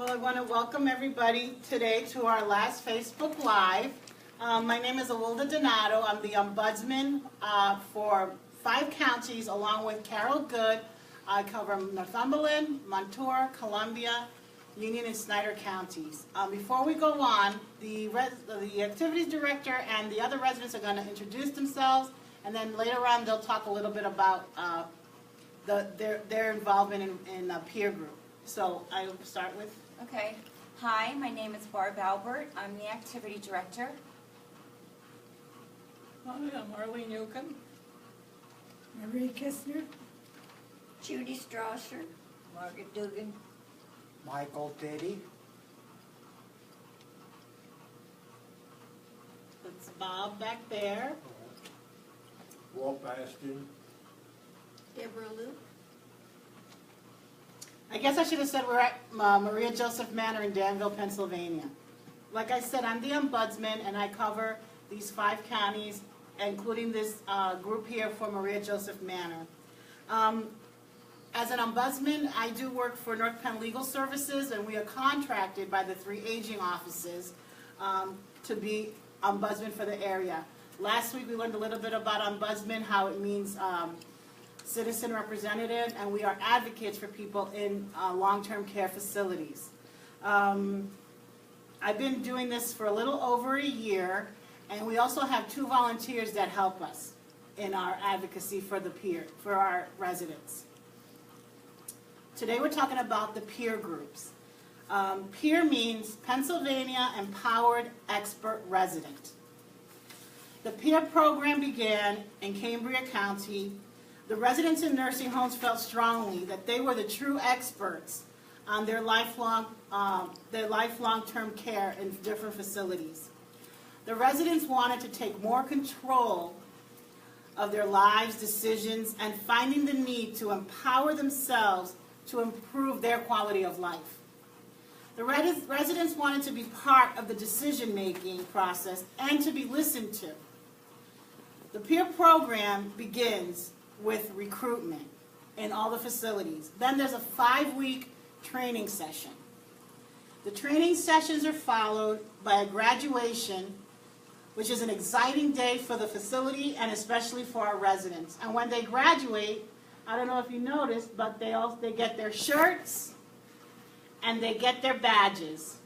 Well, I want to welcome everybody today to our last Facebook Live. My name is Awilda Donato. I'm the Ombudsman for 5 counties, along with Carol Good. I cover Northumberland, Montour, Columbia, Union, and Snyder counties. Before we go on, the Activities Director and the other residents are going to introduce themselves, and then later on they'll talk a little bit about their involvement in a peer group. So I will start with. Okay. Hi, my name is Barb Albert. I'm the Activity Director. Hi, I'm Arlene Yocum. Marie Kistner. Judy Strasser. Margaret Dugan. Michael Teddy. It's Bob back there. Walt Bastion. Deborah Luke. I guess I should have said we're at Maria Joseph Manor in Danville, Pennsylvania. Like I said, I'm the Ombudsman, and I cover these 5 counties, including this group here for Maria Joseph Manor. As an Ombudsman, I do work for North Penn Legal Services, and we are contracted by the 3 aging offices to be Ombudsman for the area. Last week we learned a little bit about Ombudsman, how it means citizen representative, and we are advocates for people in long-term care facilities. I've been doing this for a little over a year, and we also have 2 volunteers that help us in our advocacy for for our residents. Today we're talking about the peer groups. Peer means Pennsylvania Empowered Expert Resident. The peer program began in Cambria County. The residents in nursing homes felt strongly that they were the true experts on their lifelong term care in different facilities. The residents wanted to take more control of their lives, decisions, and finding the need to empower themselves to improve their quality of life. The residents wanted to be part of the decision-making process and to be listened to. The peer program begins with recruitment in all the facilities. Then there's a 5-week training session. The training sessions are followed by a graduation, which is an exciting day for the facility and especially for our residents. And when they graduate, I don't know if you noticed, but they get their shirts and they get their badges.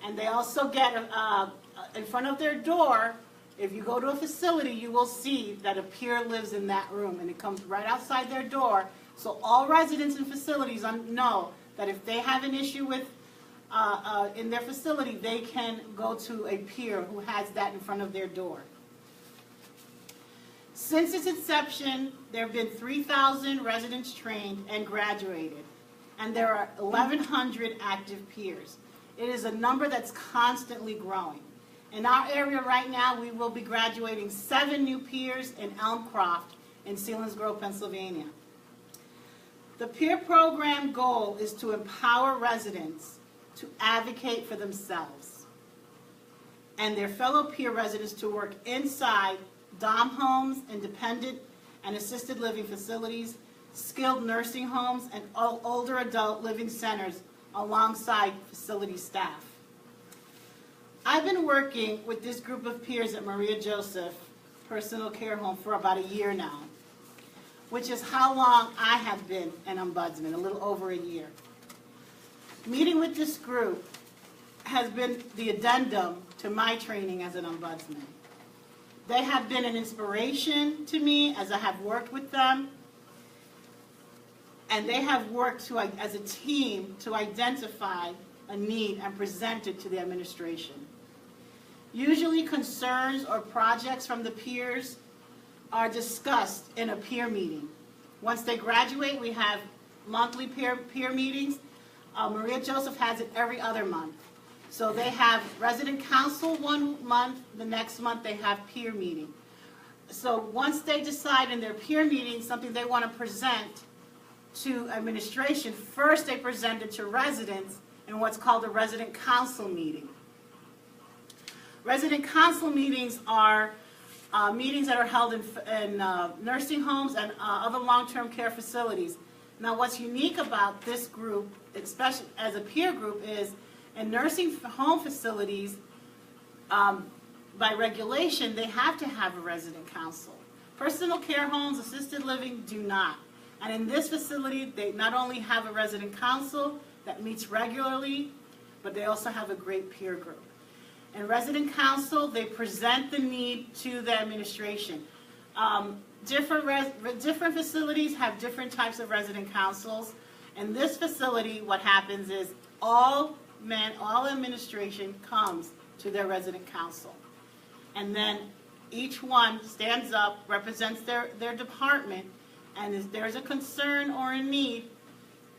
And they also get, in front of their door, if you go to a facility, you will see that a peer lives in that room, and it comes right outside their door. So all residents in facilities know that if they have an issue with in their facility, they can go to a peer who has that in front of their door. Since its inception, there have been 3,000 residents trained and graduated, and there are 1,100 active peers. It is a number that's constantly growing. In our area right now, we will be graduating 7 new peers in Elmcroft in Selinsgrove, Pennsylvania. The peer program goal is to empower residents to advocate for themselves and their fellow peer residents to work inside DOM homes, independent and assisted living facilities, skilled nursing homes, and older adult living centers alongside facility staff. I've been working with this group of peers at Maria Joseph Personal Care Home for about a year now, which is how long I have been an ombudsman, a little over a year. Meeting with this group has been the addendum to my training as an ombudsman. They have been an inspiration to me as I have worked with them, and they have worked as a team to identify a need and present it to the administration. Usually concerns or projects from the peers are discussed in a peer meeting. Once they graduate, we have monthly peer meetings. Maria Joseph has it every other month. So they have resident council one month, the next month they have peer meeting. So once they decide in their peer meeting something they want to present to administration, first they present it to residents in what's called a resident council meeting. Resident council meetings are meetings that are held in nursing homes and other long-term care facilities. Now what's unique about this group especially as a peer group, is in nursing home facilities, by regulation, they have to have a resident council. Personal care homes, assisted living do not. And in this facility, they not only have a resident council that meets regularly, but they also have a great peer group. In resident council, they present the need to the administration. Different facilities have different types of resident councils. In this facility, what happens is all administration comes to their resident council. And then each one stands up, represents their department, and if there's a concern or a need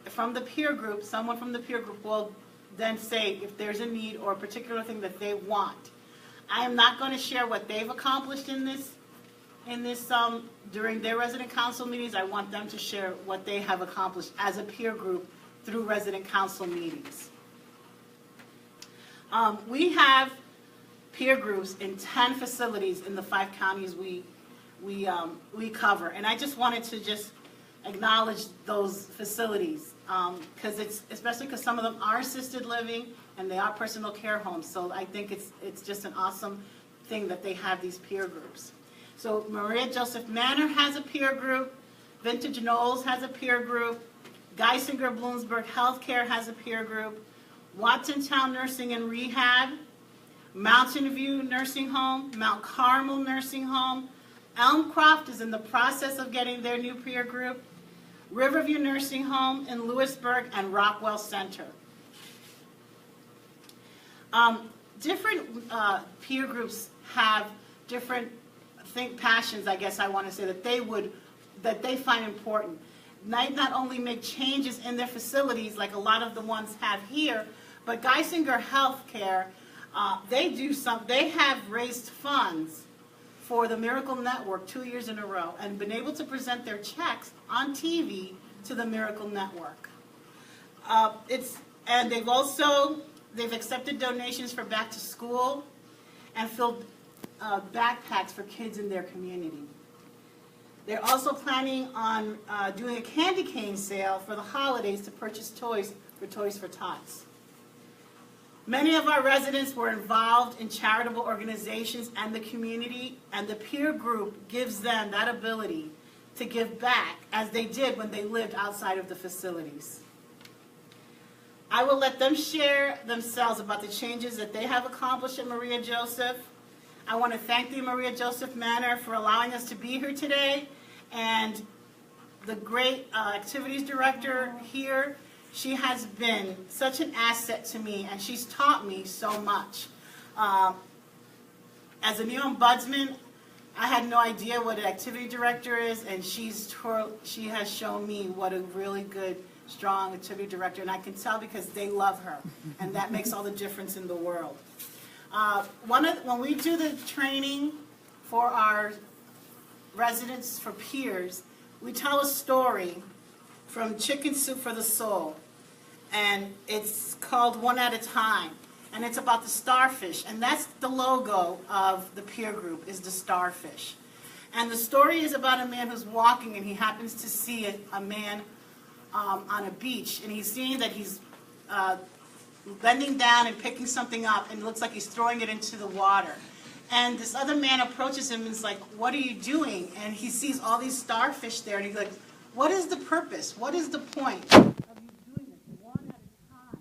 from the peer group, someone from the peer group will then say if there's a need or a particular thing that they want. I am not going to share what they've accomplished in this during their resident council meetings. I want them to share what they have accomplished as a peer group through resident council meetings. We have peer groups in 10 facilities in the 5 counties we cover, and I just wanted to just acknowledge those facilities because especially because some of them are assisted living and they are personal care homes. So I think it's just an awesome thing that they have these peer groups. So Maria Joseph Manor has a peer group, Vintage Knolls has a peer group, Geisinger Bloomsburg Healthcare has a peer group, Watsontown Nursing and Rehab, Mountain View Nursing Home, Mount Carmel Nursing Home, Elmcroft is in the process of getting their new peer group, Riverview Nursing Home in Lewisburg, and Rockwell Center. Different peer groups have different passions, I guess I want to say, that they find important. Not only make changes in their facilities like a lot of the ones have here, but Geisinger Healthcare, they have raised funds for the Miracle Network 2 years in a row and been able to present their checks on TV to the Miracle Network. And they've accepted donations for back to school and filled backpacks for kids in their community. They're also planning on doing a candy cane sale for the holidays to purchase toys for Toys for Tots. Many of our residents were involved in charitable organizations and the community, and the peer group gives them that ability to give back as they did when they lived outside of the facilities. I will let them share themselves about the changes that they have accomplished at Maria Joseph. I want to thank the Maria Joseph Manor for allowing us to be here today, and the great activities director here. She has been such an asset to me, and she's taught me so much. As a new ombudsman, I had no idea what an activity director is, and she has shown me what a really good, strong activity director, and I can tell because they love her, and that makes all the difference in the world. When we do the training for our residents, for peers, we tell a story from Chicken Soup for the Soul, and it's called One at a Time, and it's about the starfish, and that's the logo of the peer group, is the starfish. And the story is about a man who's walking, and he happens to see a man on a beach, and he's seeing that he's bending down and picking something up, and it looks like he's throwing it into the water. And this other man approaches him and is like, "What are you doing?" And he sees all these starfish there, and he's like, "What is the purpose? What is the point of you doing this one at a time?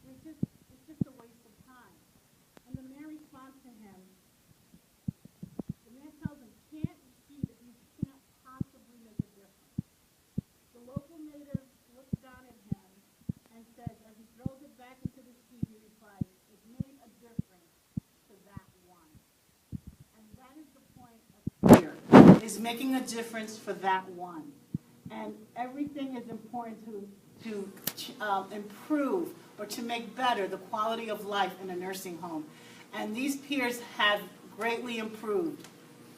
It's just a waste of time." And the man responds to him. The man tells him, "Can't you see that you can't possibly make a difference?" The local native looks down at him and says, as he throws it back into the sea, he replies, "It made a difference to that one." And that is the point of here, is making a difference for that one. And everything is important to improve or to make better the quality of life in a nursing home. And these peers have greatly improved,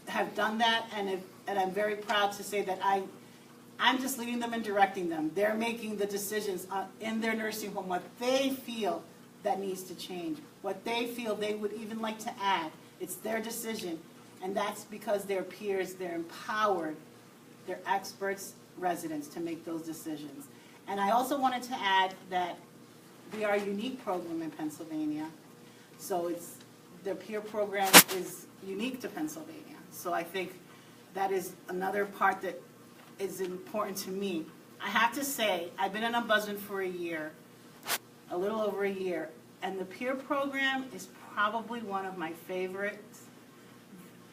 have done that, and I'm very proud to say that I'm just leading them and directing them. They're making the decisions in their nursing home, what they feel that needs to change, what they feel they would even like to add. It's their decision, and that's because they're peers, they're empowered, they're experts, residents to make those decisions. And I also wanted to add that we are a unique program in Pennsylvania. So the peer program is unique to Pennsylvania. So I think that is another part that is important to me. I have to say, I've been an ombudsman for a year, a little over a year, and the peer program is probably one of my favorites.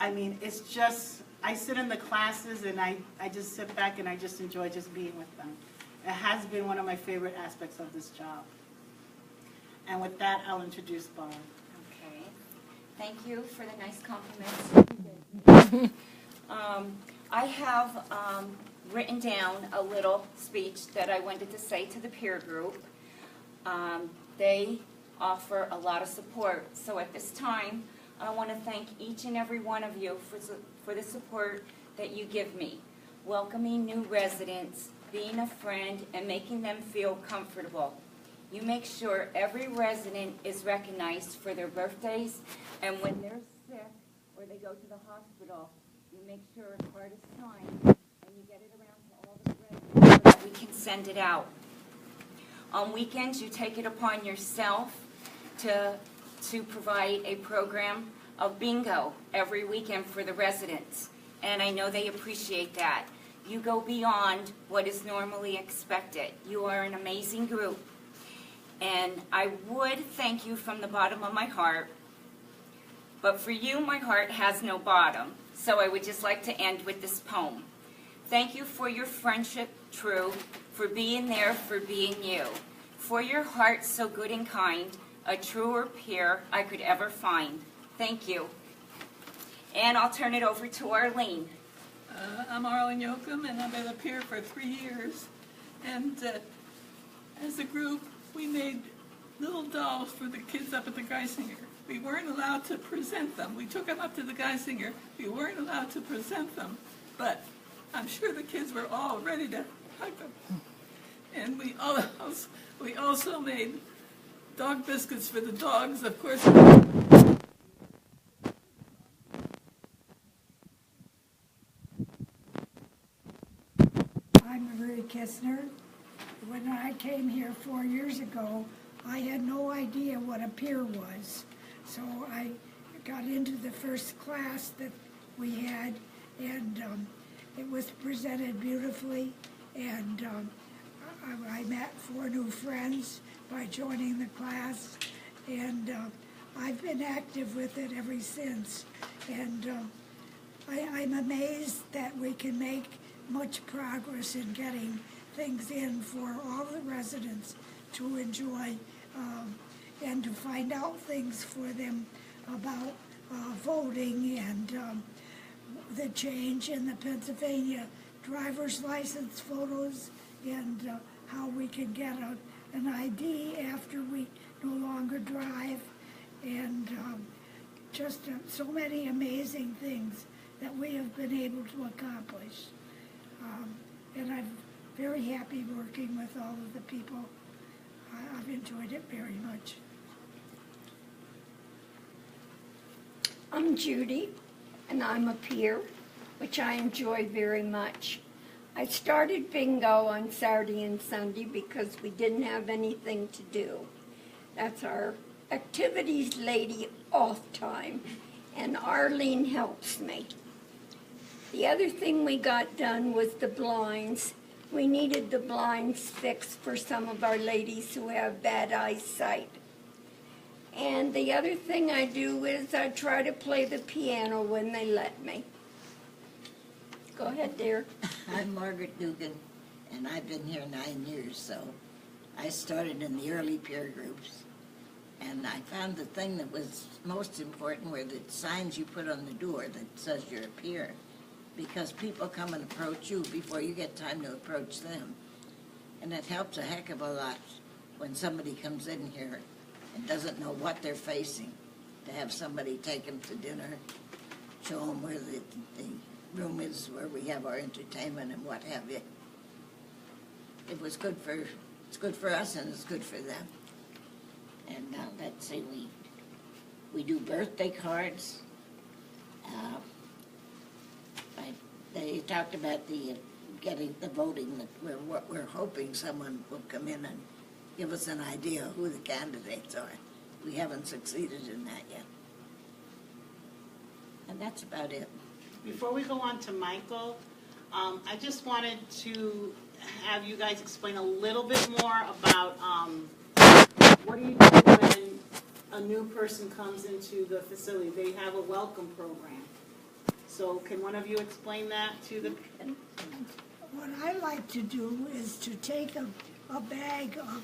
I mean, it's just, I sit in the classes and I just sit back and I just enjoy just being with them. It has been one of my favorite aspects of this job. And with that, I'll introduce Barb. Okay. Thank you for the nice compliments. I have written down a little speech that I wanted to say to the peer group. They offer a lot of support. So at this time, I want to thank each and every one of you for the support that you give me. Welcoming new residents, being a friend, and making them feel comfortable. You make sure every resident is recognized for their birthdays, and when they're sick or they go to the hospital, you make sure a card is signed and you get it around to all the residents so that we can send it out. On weekends, you take it upon yourself to provide a program of bingo every weekend for the residents, and I know they appreciate that. You go beyond what is normally expected. You are an amazing group, and I would thank you from the bottom of my heart, but for you, my heart has no bottom, so I would just like to end with this poem. Thank you for your friendship, true, for being there, for being you, for your heart so good and kind, a truer peer I could ever find. Thank you. And I'll turn it over to Arlene. I'm Arlene Yocum, and I've been a peer for 3 years. And as a group, we made little dolls for the kids up at the Geisinger. We weren't allowed to present them. We took them up to the Geisinger. We weren't allowed to present them, but I'm sure the kids were all ready to hug them. And we also made dog biscuits for the dogs, of course. I'm Marie Kistner. When I came here 4 years ago, I had no idea what a peer was. So I got into the first class that we had, and it was presented beautifully, and I met 4 new friends by joining the class, and I've been active with it ever since. And I'm amazed that we can make much progress in getting things in for all the residents to enjoy and to find out things for them about voting and the change in the Pennsylvania driver's license photos and how we can get an ID after we no longer drive, and just so many amazing things that we have been able to accomplish. And I'm very happy working with all of the people. I've enjoyed it very much. I'm Judy, and I'm a peer, which I enjoy very much. I started bingo on Saturday and Sunday because we didn't have anything to do. That's our activities lady off time, and Arlene helps me. The other thing we got done was the blinds. We needed the blinds fixed for some of our ladies who have bad eyesight. And the other thing I do is I try to play the piano when they let me. Go ahead, dear. I'm Margaret Dugan, and I've been here 9 years, so I started in the early peer groups. And I found the thing that was most important were the signs you put on the door that says you're a peer, because people come and approach you before you get time to approach them. And it helps a heck of a lot when somebody comes in here and doesn't know what they're facing, to have somebody take them to dinner, show them where the room is where we have our entertainment and what have you. It's good for us and it's good for them. And let's see, we do birthday cards. They talked about the getting the voting, that we're hoping someone will come in and give us an idea of who the candidates are. We haven't succeeded in that yet. And that's about it. Before we go on to Michael, I just wanted to have you guys explain a little bit more about what do you do when a new person comes into the facility? They have a welcome program. So can one of you explain that to the? What I like to do is to take a bag of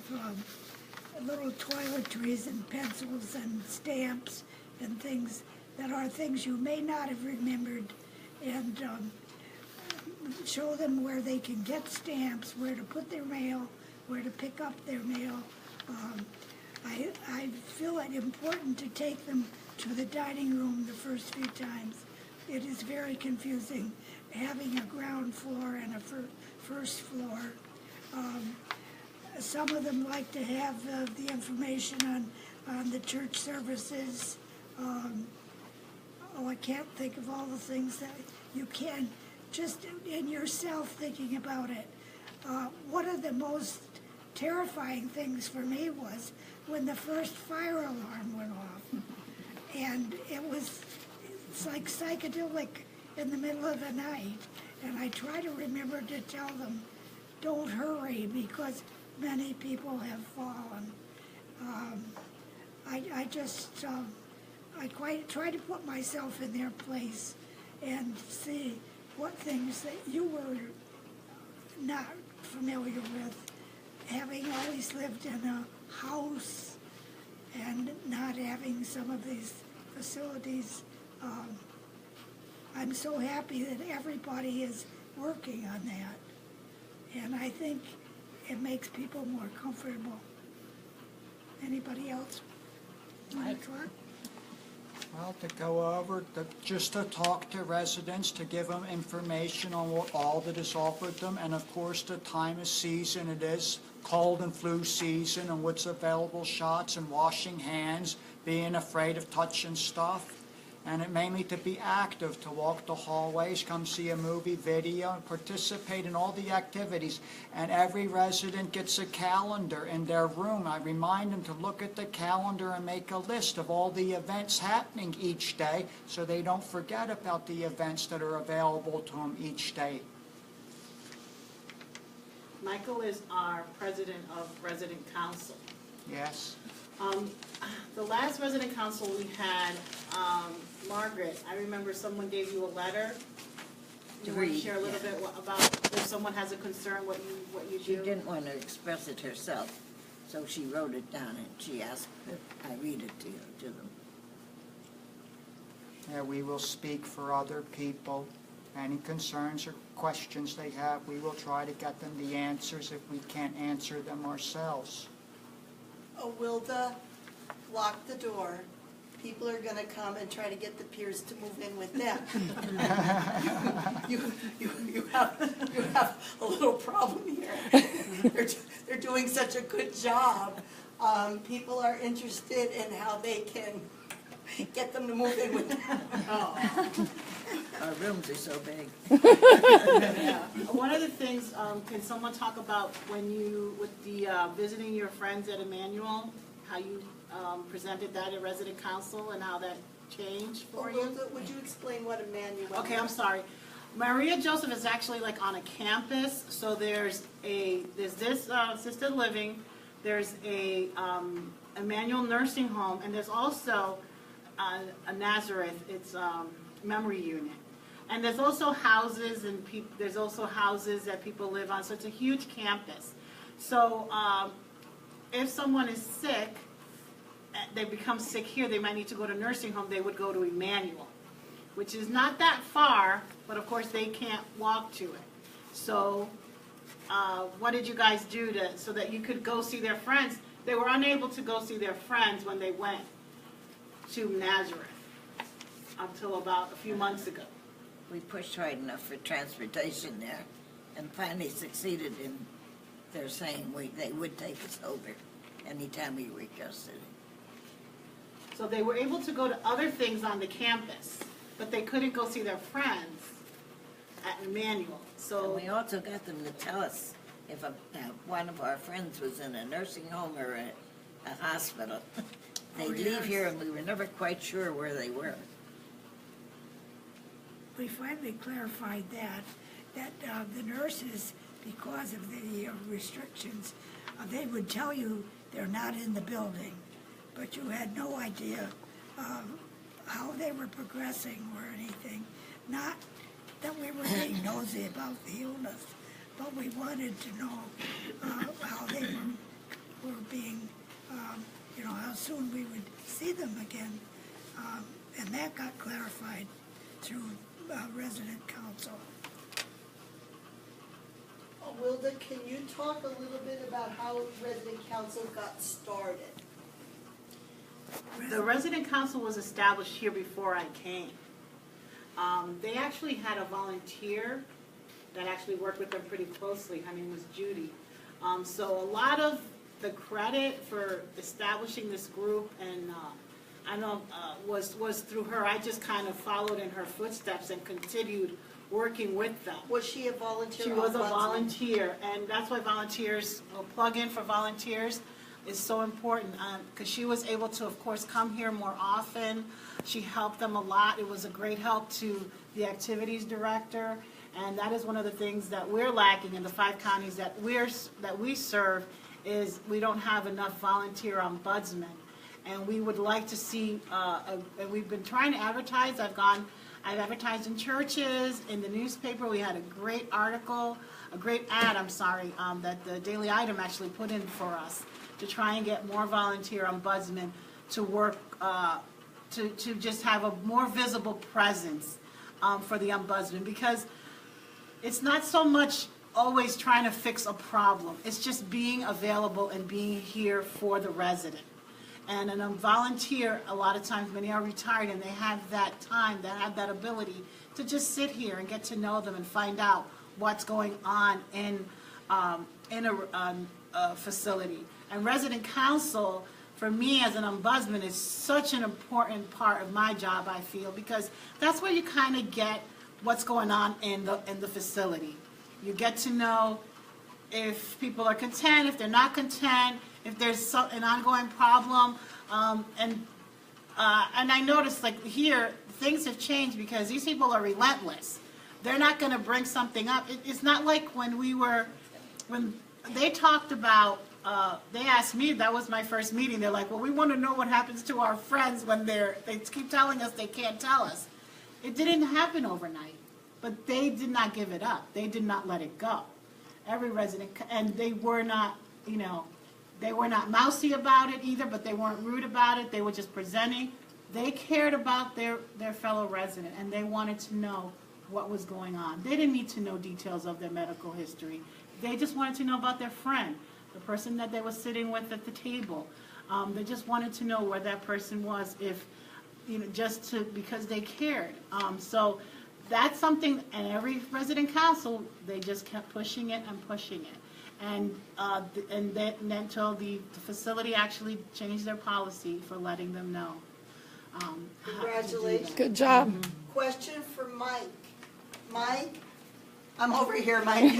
little toiletries and pencils and stamps and things that are things you may not have remembered, and show them where they can get stamps, where to put their mail, where to pick up their mail. I feel it important to take them to the dining room the first few times. It is very confusing having a ground floor and a first floor. Some of them like to have the information on the church services. I can't think of all the things that you can, just in yourself thinking about it. One of the most terrifying things for me was when the first fire alarm went off. And it's like psychedelic in the middle of the night. And I try to remember to tell them, don't hurry, because many people have fallen. I quite try to put myself in their place and see what things that you were not familiar with, having always lived in a house and not having some of these facilities. I'm so happy that everybody is working on that, and I think it makes people more comfortable. Anybody else want to talk? Well, to go over, just to talk to residents, to give them information on what all that is offered them, and of course the time of season it is, cold and flu season, and what's available shots, and washing hands, being afraid of touching stuff. And it mainly to be active, to walk the hallways, come see a movie, video, and participate in all the activities. And every resident gets a calendar in their room. I remind them to look at the calendar and make a list of all the events happening each day, so they don't forget about the events that are available to them each day. Michael is our president of resident council. Yes. The last resident council we had, Margaret, I remember someone gave you a letter. You want to read, share a little yeah. bit about if someone has a concern, what you She do? didn't want to express it herself, so she wrote it down and she asked if I read it to them. Yeah, we will speak for other people. Any concerns or questions they have, we will try to get them the answers if we can't answer them ourselves. Wilda, lock the door. People are going to come and try to get the peers to move in with them. you have a little problem here. They're doing such a good job. People are interested in how they can get them to move in with them. Our rooms are so big. Yeah. One of the things, can someone talk about when you, with the visiting your friends at Emmanuel, how you presented that at resident council and how that changed for you? Wilda, would you explain what Emmanuel is? Okay, I'm sorry. Maria Joseph is actually like on a campus, so there's this assisted living, there's a Emmanuel nursing home, and there's also a Nazareth, it's memory unit. And there's also houses and there's also houses that people live on, so it's a huge campus. So if someone is sick, they become sick here, they might need to go to nursing home, they would go to Emmanuel, which is not that far, but of course they can't walk to it. So what did you guys do so that you could go see their friends? They were unable to go see their friends when they went to Nazareth until about a few months ago. We pushed hard enough for transportation there and finally succeeded in their saying they would take us over anytime we requested it. So they were able to go to other things on the campus, but they couldn't go see their friends. at Emmanuel. And So we also got them to tell us if one of our friends was in a nursing home or a hospital. They'd leave here and we were never quite sure where they were. We finally clarified that the nurses, because of the restrictions, they would tell you they're not in the building, but you had no idea how they were progressing or anything. Not that we were being nosy about the illness, but we wanted to know how they were being, how soon we would see them again. And that got clarified through resident council. Wilda, can you talk a little bit about how resident council got started? the resident council was established here before I came. They actually had a volunteer that actually worked with them pretty closely. Her name was Judy. So a lot of the credit for establishing this group and I know was through her. I just kind of followed in her footsteps and continued working with them. Was she a volunteer? She was a ombudsman? volunteer, and that's why volunteers, a plug-in for volunteers is so important, because she was able to, of course, come here more often. She helped them a lot. It was a great help to the activities director, and that is one of the things that we're lacking in the 5 counties that we serve, is we don't have enough volunteer ombudsmen. And we would like to see, and we've been trying to advertise. I've advertised in churches, in the newspaper. We had a great article, a great ad, that the Daily Item actually put in for us to try and get more volunteer ombudsmen to work, to just have a more visible presence for the ombudsman. Because it's not so much always trying to fix a problem. It's just being available and being here for the resident. And a volunteer, a lot of times, many are retired and they have that time, they have that ability to just sit here and get to know them and find out what's going on in a facility. And resident council, for me as an ombudsman, is such an important part of my job, I feel, because that's where you kind of get what's going on in the facility. You get to know if people are content, if they're not content, if there's an ongoing problem, and I noticed, like here, things have changed because these people are relentless. They're not going to bring something up. It's not like when they talked about, they asked me, that was my first meeting, they're like, well, we want to know what happens to our friends when they keep telling us they can't tell us. It didn't happen overnight, but they did not give it up. They did not let it go. Every resident, and they were not, they were not mousy about it either, but they weren't rude about it. They were just presenting. They cared about their fellow resident, and they wanted to know what was going on. They didn't need to know details of their medical history. They just wanted to know about their friend, the person that they were sitting with at the table. They just wanted to know where that person was, because they cared. So that's something, and every resident council, they just kept pushing it and pushing it. And then until the facility actually changed their policy for letting them know. Congratulations. Good job. Question for Mike. Mike, I'm over here, Mike.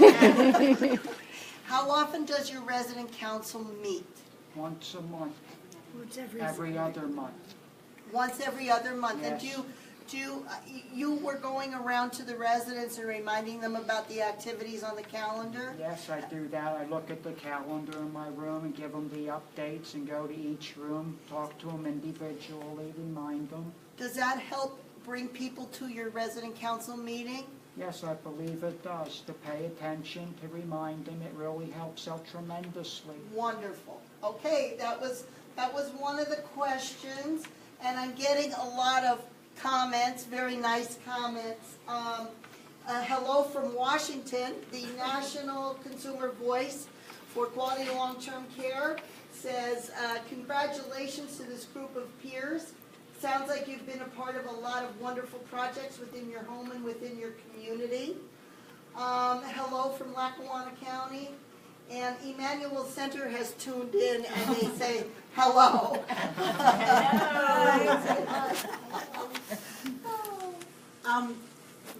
How often does your resident council meet? Once a month, What's every other month. Once every other month. And Yes. you were going around to the residents and reminding them about the activities on the calendar? Yes, I do that. I look at the calendar in my room and give them the updates and go to each room, talk to them individually, remind them. Does that help bring people to your resident council meeting? Yes, I believe it does. To pay attention, to remind them, it really helps out tremendously. Wonderful. Okay, that was one of the questions, and I'm getting a lot of comments, very nice comments. Hello from Washington, the National Consumer Voice for Quality Long-Term Care says, congratulations to this group of peers. Sounds like you've been a part of a lot of wonderful projects within your home and within your community. Hello from Lackawanna County. And Emmanuel Center has tuned in and they say hello.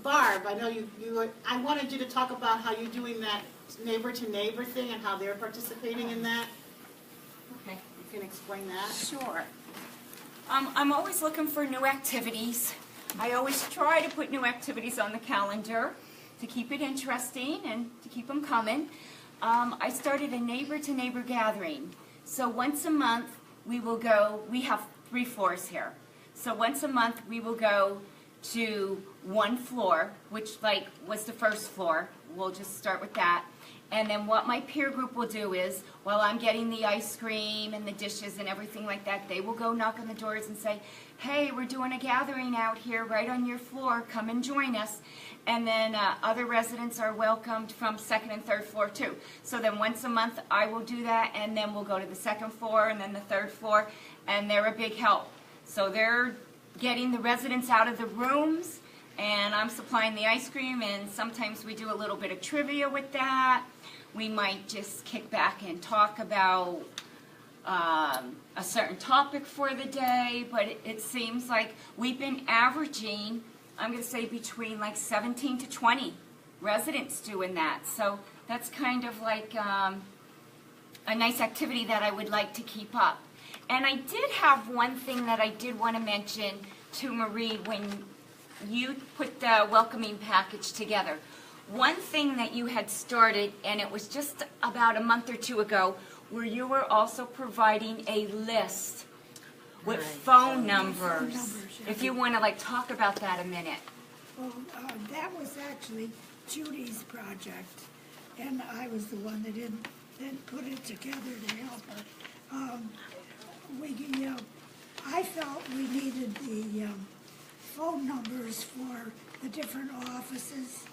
Barb, I know I wanted you to talk about how you're doing that neighbor to neighbor thing and how they're participating in that. Okay. You can explain that. Sure. I'm always looking for new activities. I always try to put new activities on the calendar to keep it interesting and to keep them coming. I started a neighbor-to-neighbor gathering. So once a month we will go, we have 3 floors here. So once a month we will go to one floor, which was the first floor. We'll just start with that. And then what my peer group will do is, while I'm getting the ice cream and the dishes and everything like that, they will go knock on the doors and say, hey, we're doing a gathering out here right on your floor, come and join us. And then other residents are welcomed from 2nd and 3rd floor too. So then once a month I will do that, and then we'll go to the 2nd floor and then the 3rd floor, and they're a big help. So they're getting the residents out of the rooms, and I'm supplying the ice cream, and sometimes we do a little bit of trivia with that. We might just kick back and talk about a certain topic for the day, but it seems like we've been averaging, I'm going to say between 17 to 20 residents doing that. So that's kind of like a nice activity that I would like to keep up. And I did have one thing that I did want to mention to Marie when you put the welcoming package together. One thing that you had started, and it was just about a month or 2 ago, where you were also providing a list with phone numbers. If you want to talk about that a minute. Well, that was actually Judy's project, and I was the one that didn't put it together to help her. I felt we needed the phone numbers for the different offices,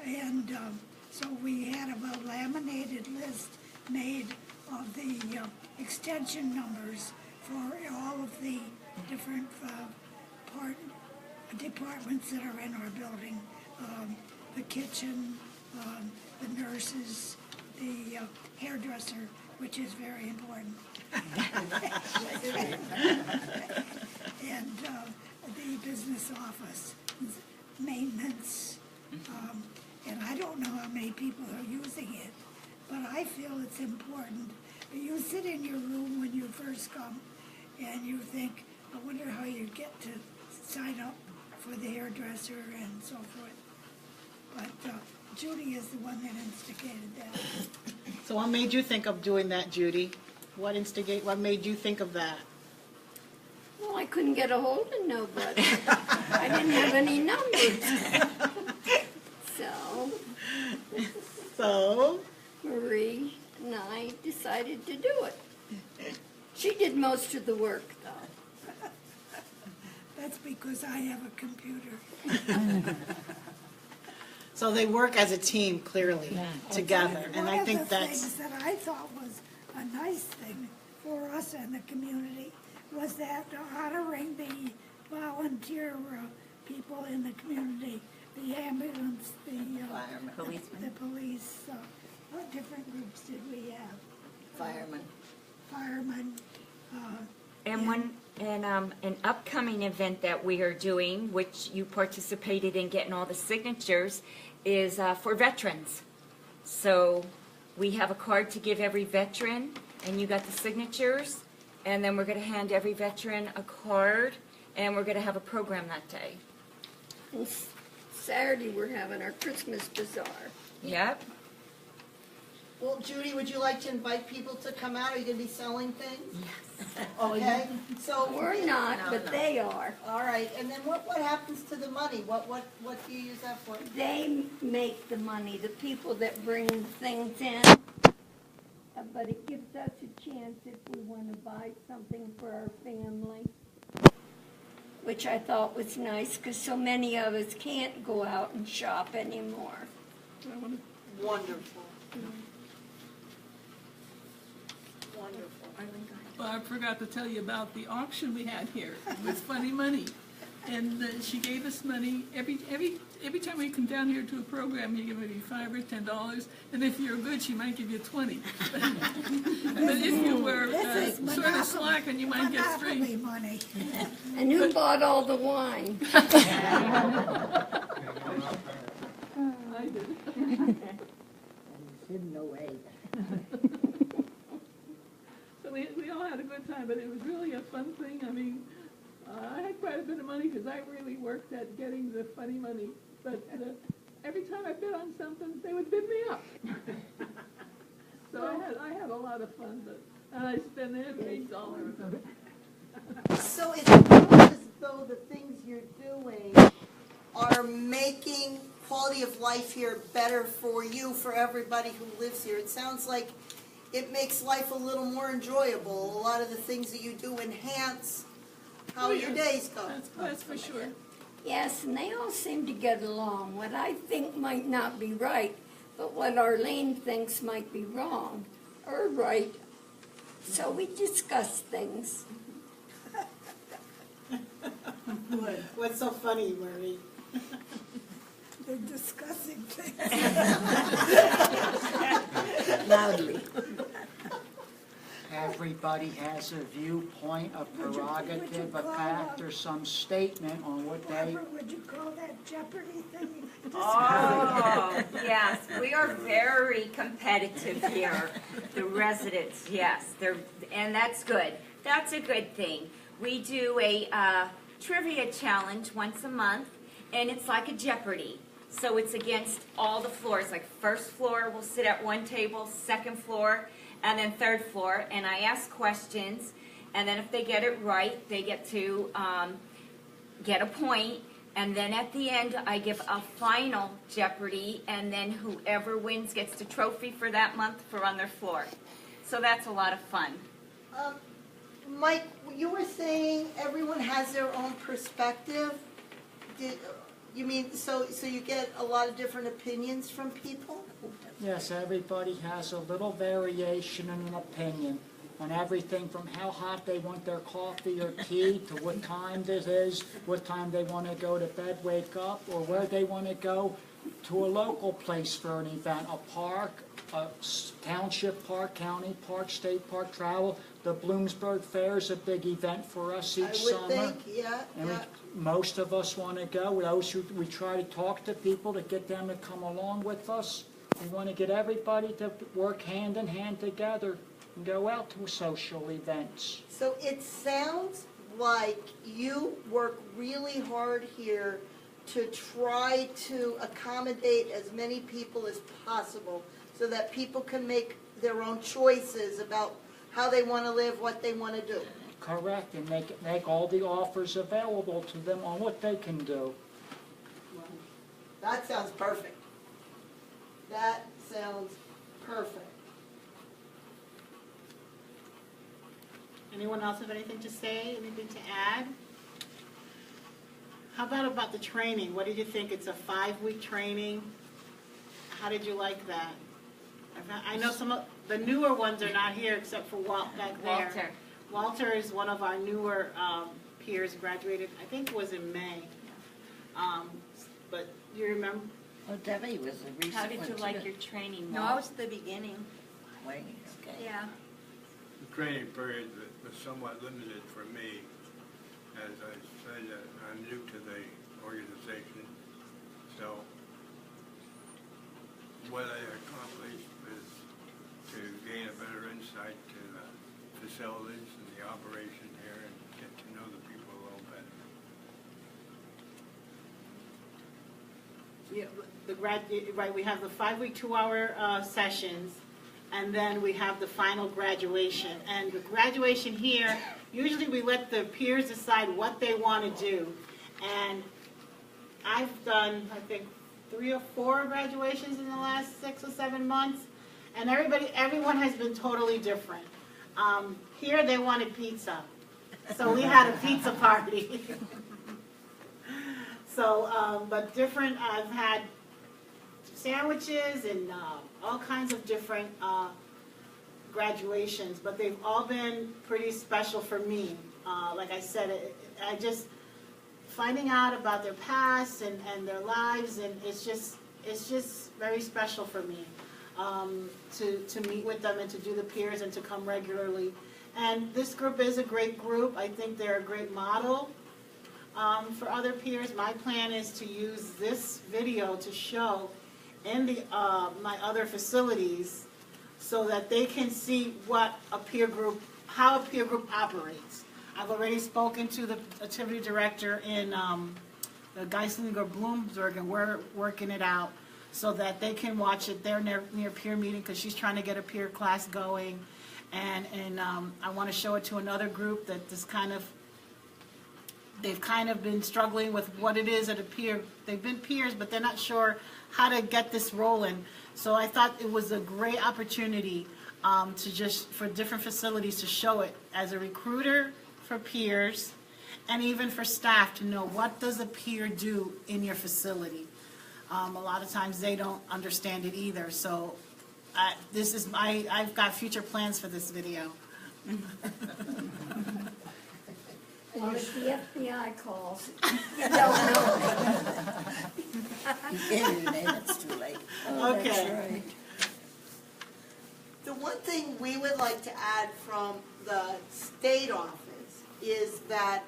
and so we had a laminated list made of the extension numbers for all of the different departments that are in our building. The kitchen, the nurses, the hairdresser, which is very important. And the business office, maintenance, and I don't know how many people are using it, but I feel it's important. You sit in your room when you first come, and you think, I wonder how you get to sign up for the hairdresser and so forth. But Judy is the one that instigated that. So what made you think of doing that, Judy? What made you think of that? Well, I couldn't get a hold of nobody. I didn't have any numbers. So Marie and I decided to do it. She did most of the work, though. That's because I have a computer. So they work as a team, clearly, together, and I think One of the that's... things that I thought was a nice thing for us and the community was that honoring the volunteer people in the community, the ambulance, the police, what different groups did we have? Firemen. And an upcoming event that we are doing, which you participated in getting all the signatures, is for veterans. So we have a card to give every veteran, and you got the signatures, and then we're going to hand every veteran a card, and we're going to have a program that day. And Saturday we're having our Christmas bazaar. Yep. Well, Judy, would you like to invite people to come out? Are you going to be selling things? Yes. Okay, so. We're not, but they are. All right, and then what happens to the money? What do you use that for? They make the money, the people that bring things in. But it gives us a chance if we want to buy something for our family, which I thought was nice because so many of us can't go out and shop anymore. Wonderful. Well, I forgot to tell you about the auction we had here with Funny Money. And she gave us money. Every time we come down here to a program, you give maybe $5 or $10. And if you're good, she might give you 20. But if you were sort of slacking, you might get 3. Money. And who bought all the wine? I did. Hidden away. So we all had a good time, but it was really a fun thing. I mean, I had quite a bit of money because I really worked at getting the funny money. But every time I bid on something, they would bid me up. So I had a lot of fun, and I spent every dollar of it. So it sounds as though the things you're doing are making quality of life here better for you, for everybody who lives here. It sounds like it makes life a little more enjoyable. A lot of the things that you do enhance how your days go. That's for sure. Yes, and they all seem to get along. What I think might not be right, but what Arlene thinks might be wrong or right. So we discuss things. Good. What's so funny, Marie? They're discussing things. Loudly. Everybody has a viewpoint, a prerogative, a fact, or some statement on what they... Barbara, would you call that Jeopardy thing? Oh, yes, we are very competitive here, the residents, yes, and that's good. That's a good thing. We do a trivia challenge once a month, and it's like a Jeopardy. So it's against all the floors, like first floor will sit at one table, second floor, and then third floor, and I ask questions, and then if they get it right, they get to get a point, and then at the end, I give a final Jeopardy, and then whoever wins gets the trophy for that month for on their floor. So that's a lot of fun. Mike, you were saying everyone has their own perspective. You mean, so you get a lot of different opinions from people? Yes, everybody has a little variation in an opinion on everything from how hot they want their coffee or tea to what time it is, what time they want to go to bed, wake up, or where they want to go to a local place for an event, a park, a township park, county park, state park, travel. The Bloomsburg Fair is a big event for us each summer. I would think, yeah. And most of us want to go. Those who we try to talk to people to get them to come along with us. We want to get everybody to work hand in hand together and go out to social events. So it sounds like you work really hard here to try to accommodate as many people as possible so that people can make their own choices about how they want to live, what they want to do. Correct, and make all the offers available to them on what they can do. That sounds perfect. That sounds perfect. Anyone else have anything to say, anything to add? How about the training? What did you think? It's a 5-week training. How did you like that? I know some of the newer ones are not here except for Walt back there. Walter. Walter is one of our newer peers, graduated, I think it was in May. But you remember? Oh, Debbie was a recent How did you one, like too. your training, No, Walt? I was at the beginning. Wait, okay. Yeah. The training period was somewhat limited for me. As I said, I'm new to the organization, so what I accomplished was to gain a better insight to the facilities and the operation here and get to know the people a little better. Yeah, right, we have the 5-week, 2-hour sessions, and then we have the final graduation. And the graduation here, usually we let the peers decide what they want to do. And I've done, I think, 3 or 4 graduations in the last 6 or 7 months, and everyone has been totally different. Here they wanted pizza, so we had a pizza party. So, but different, I've had sandwiches and all kinds of different graduations, but they've all been pretty special for me. Like I said, I just, finding out about their past and their lives, and it's just very special for me to meet with them and to do the peers and to come regularly. And this group is a great group. I think they're a great model. For other peers, my plan is to use this video to show in the, my other facilities so that they can see what a peer group, how a peer group operates. I've already spoken to the activity director in the Geisinger Bloomsburg, and we're working it out so that they can watch it. They're near peer meeting because she's trying to get a peer class going. And I want to show it to another group that this kind of, they've kind of been struggling with what it is at a peer. They've been peers, but they're not sure how to get this rolling. So I thought it was a great opportunity to just, for different facilities to show it as a recruiter for peers and even for staff to know what does a peer do in your facility. A lot of times they don't understand it either. So this is I've got future plans for this video. Well, if the FBI calls, You gave your name, it's too late. Okay. that's right. The one thing we would like to add from the state office is that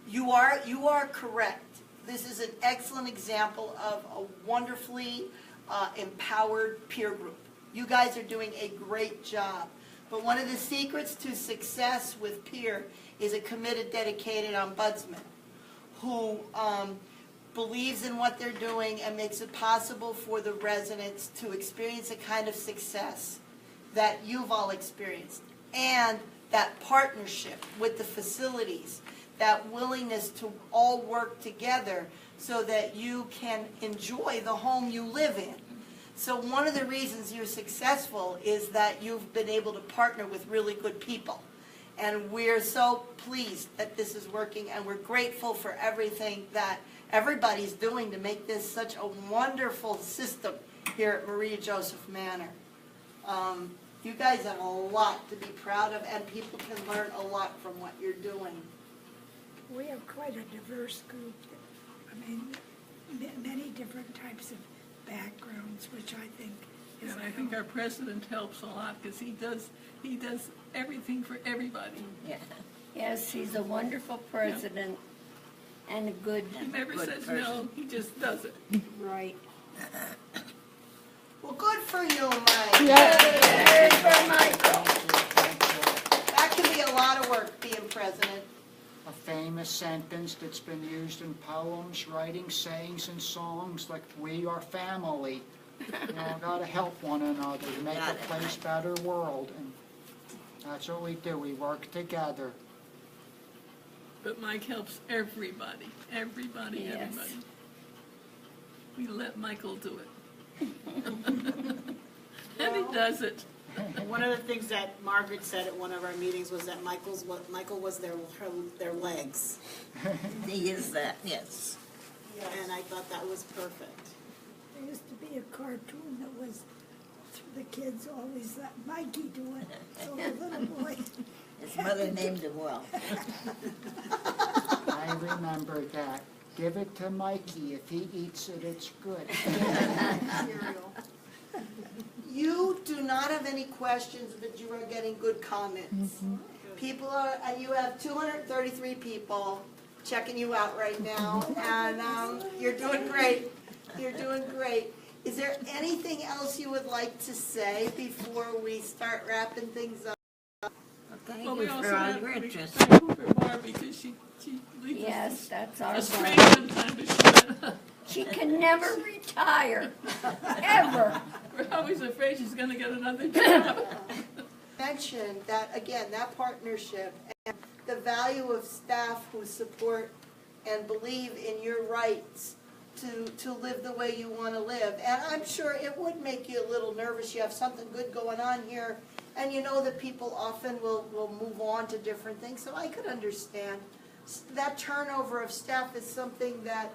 you are correct. This is an excellent example of a wonderfully empowered peer group. You guys are doing a great job. But one of the secrets to success with peer is a committed, dedicated ombudsman who believes in what they're doing and makes it possible for the residents to experience a kind of success that you've all experienced. And that partnership with the facilities, that willingness to all work together so that you can enjoy the home you live in. So one of the reasons you're successful is that you've been able to partner with really good people. And we're so pleased that this is working, and we're grateful for everything that everybody's doing to make this such a wonderful system here at Maria Joseph Manor. You guys have a lot to be proud of, and people can learn a lot from what you're doing. We have quite a diverse group. I mean, many different types of backgrounds, which I think is. And I think our president helps a lot because he does everything for everybody. Yeah. Yes, he's a wonderful president and a good, He never Good says no, person. he just does it. right. Well, good for you, Mike. Yay for Michael. That can be a lot of work, being president. A famous sentence that's been used in poems, writing, sayings, and songs, like "we are family." You know, gotta help one another to make a place better world, and that's what we do. We work together. But Mike helps everybody, everybody, Yes. everybody. We let Michael do it. And he does it. One of the things that Margaret said at one of our meetings was that Michael was their legs, He is that, yes. and I thought that was perfect. There used to be a cartoon that was the kids always let Mikey do it, so the little boy. His mother named him well. I remember that. Give it to Mikey. If he eats it, it's good. Cereal. You do not have any questions, but you are getting good comments. People are, you have 233 people checking you out right now, and you're doing great. You're doing great. Is there anything else you would like to say before we start wrapping things up? Thank Well, you we also for all have your to be interest. thankful for Barbie because she leaves Yes, us that's our a strange goal. sometime, but She can never retire, ever. we're always afraid she's gonna get another job. Mention that, again, that partnership and the value of staff who support and believe in your rights to live the way you want to live. And I'm sure it would make you a little nervous. You have something good going on here, and you know that people often will move on to different things, so I could understand. That turnover of staff is something that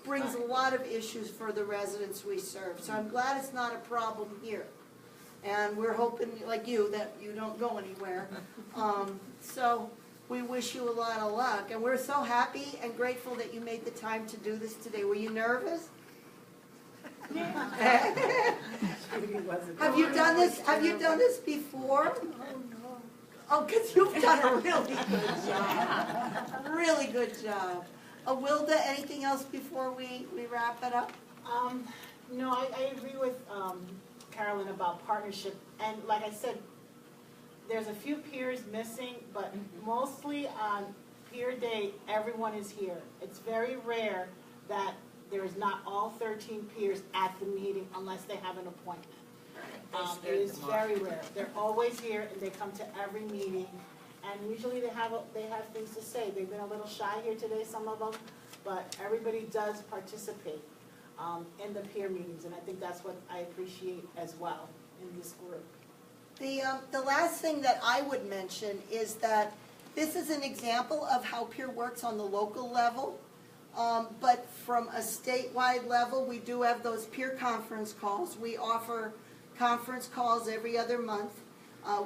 brings a lot of issues for the residents we serve. So I'm glad it's not a problem here. And we're hoping, like you, that you don't go anywhere. So we wish you a lot of luck. And we're so happy and grateful that you made the time to do this today. Were you nervous? Have you done this before? Oh, because you've done a really good job. Really good job. Wilda, anything else before we wrap it up? No, I agree with Carolyn about partnership, and like I said, there's a few peers missing, but mostly on peer day, everyone is here. It's very rare that there is not all 13 peers at the meeting unless they have an appointment. It is very rare. They're always here, and they come to every meeting, and usually they have things to say. They've been a little shy here today, some of them, but everybody does participate in the peer meetings, and I think that's what I appreciate as well in this group. The last thing that I would mention is that this is an example of how peer works on the local level, but from a statewide level, we do have those peer conference calls. We offer conference calls every other month.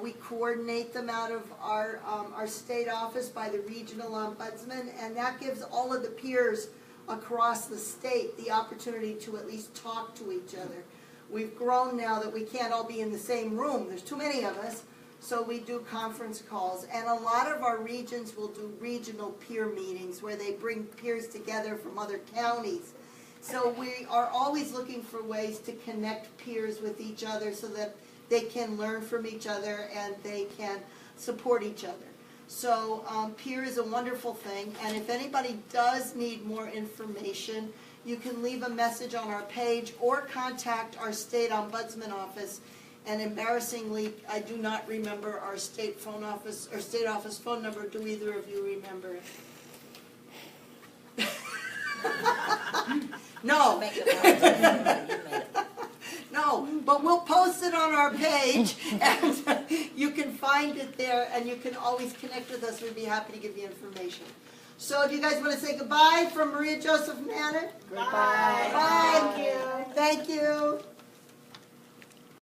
We coordinate them out of our state office by the regional ombudsman, and that gives all of the peers across the state the opportunity to at least talk to each other. We've grown now that we can't all be in the same room. There's too many of us, so we do conference calls. And a lot of our regions will do regional peer meetings where they bring peers together from other counties. So we are always looking for ways to connect peers with each other so that they can learn from each other and they can support each other. So peer is a wonderful thing, and if anybody does need more information, you can leave a message on our page or contact our state ombudsman office. And embarrassingly, I do not remember our state office phone number. Do either of you remember it? No. No, but we'll post it on our page, and you can find it there, and you can always connect with us. We'd be happy to give you information. So do you guys want to say goodbye from Maria Joseph Manor? Goodbye. Bye. Thank you. Thank you.